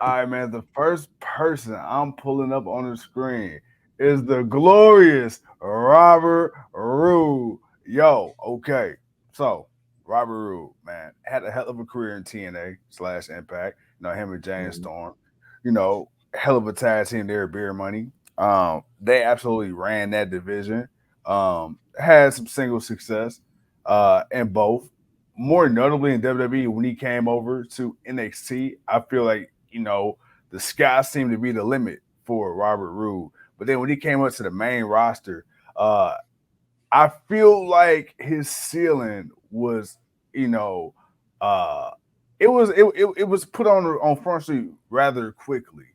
All right, man. The first person I'm pulling up on the screen is the glorious Robert Roode. Yo, okay. So, Robert Roode, man, had a hell of a career in TNA slash Impact. Him and James Mhm. Storm. Hell of a tag team there, Beer Money. They absolutely ran that division. Had some single success in both. More notably in WWE when he came over to NXT, I feel like the sky seemed to be the limit for Robert Roode. But then when he came up to the main roster, uh, I feel like his ceiling was, you know, uh, it was put on Front Street rather quickly.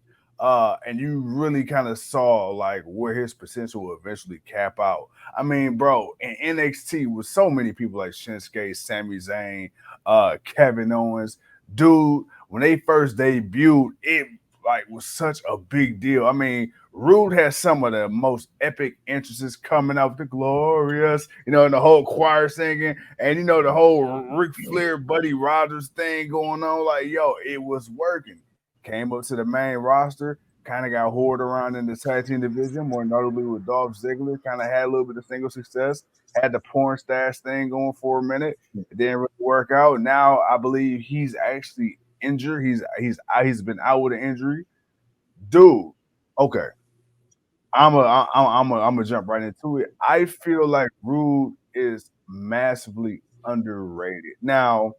And you really kind of saw like where his potential will eventually cap out. I mean, bro, in NXT with so many people like Shinsuke, Sami Zayn, Kevin Owens, dude, when they first debuted, it like was such a big deal. I mean, Rude has some of the most epic entrances coming out the glorious, and the whole choir singing, and the whole Ric Flair, Buddy Rogers thing going on. Like, yo, it was working. Came up to the main roster, kind of got whored around in the tag team division, more notably with Dolph Ziggler. Kind of had a little bit of single success. Had the porn stash thing going for a minute. It didn't really work out. Now I believe he's actually injured. He's been out with an injury, dude. Okay, I'm gonna jump right into it. I feel like Rude is massively underrated. Now,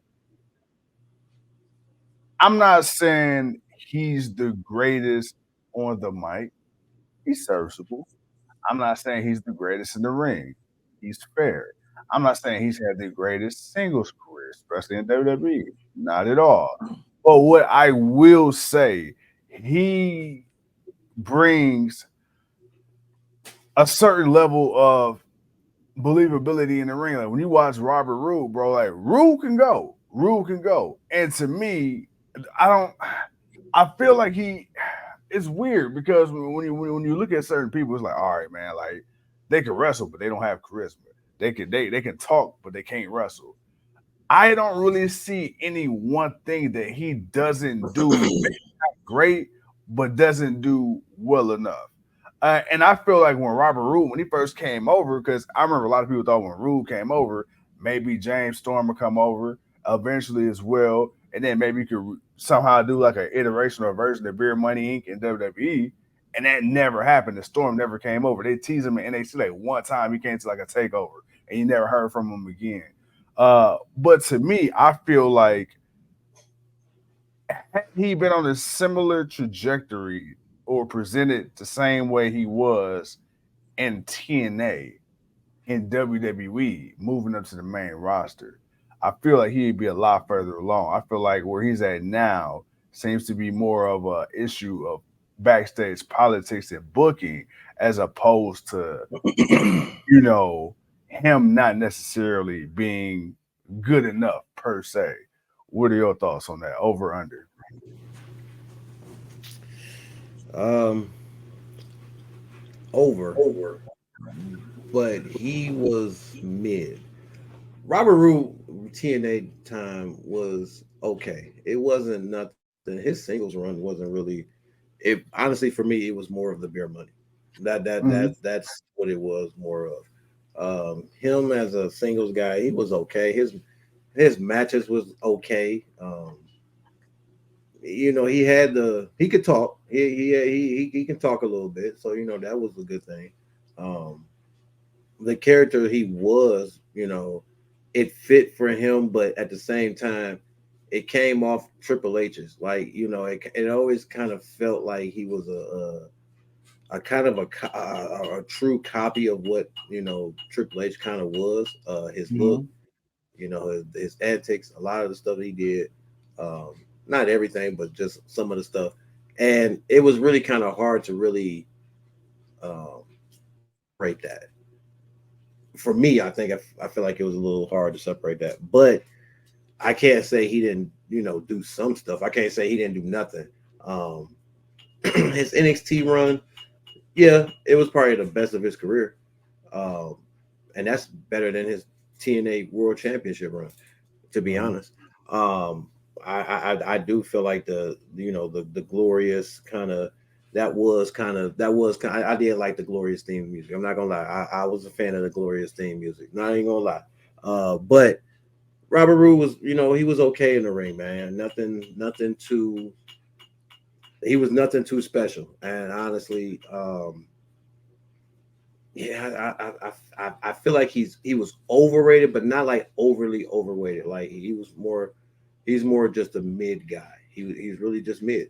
I'm not saying he's the greatest on the mic. He's serviceable. I'm not saying he's the greatest in the ring. He's fair. I'm not saying he's had the greatest singles career, especially in WWE. Not at all. But what I will say, he brings a certain level of believability in the ring. Like when you watch Robert Roode, bro, like Roode can go. Roode can go. And to me, I don't I feel like it's weird because when you look at certain people, it's like, all right, man, like they can wrestle, but they don't have charisma. They can talk, but they can't wrestle. I don't really see any one thing that he doesn't do great, but doesn't do well enough. And I feel like when Robert Roode, when he first came over, because I remember a lot of people thought when Roode came over, maybe James Storm would come over eventually as well, and then maybe you could somehow do like an iteration or a version of Beer Money Inc. in WWE. And that never happened. The Storm never came over. They teased him in NXT like one time he came to like a takeover, and you never heard from him again. But to me, I feel like had he been on a similar trajectory or presented the same way he was in TNA in WWE, moving up to the main roster, I feel like he'd be a lot further along. I feel like where he's at now seems to be more of a issue of backstage politics and booking as opposed to you know him not necessarily being good enough per se. What are your thoughts on that? Over under. um, Over, but he was mid. Robert Roode TNA time was okay. It wasn't nothing. His singles run wasn't really. It honestly for me, it was more of the beer money. Hmm. That's what it was more of. Him as a singles guy, he was okay. His matches was okay. He had he could talk. He can talk a little bit. So that was a good thing. Um, the character he was, it fit for him, but at the same time, it came off Triple H's. Like it always kind of felt like he was a kind of a true copy of what Triple H kind of was. His look, Hmm. his antics, a lot of the stuff he did. Um, Not everything, but just some of the stuff. And it was really kind of hard to really separate that. For me, I feel like it was a little hard to separate that. But I can't say he didn't, do some stuff. I can't say he didn't do nothing. Um, his NXT run, yeah, it was probably the best of his career, um, and that's better than his TNA World Championship run, to be Hmm. honest. Um, I do feel like the glorious kind of I did like the glorious theme music. I'm not gonna lie, I was a fan of the glorious theme music. Not even gonna lie, but Robert Roode was, he was okay in the ring, man. Nothing too. He was nothing too special, and honestly, yeah, I feel like he was overrated, but not like overly overrated. Like he's more just a mid guy. He's really just mid.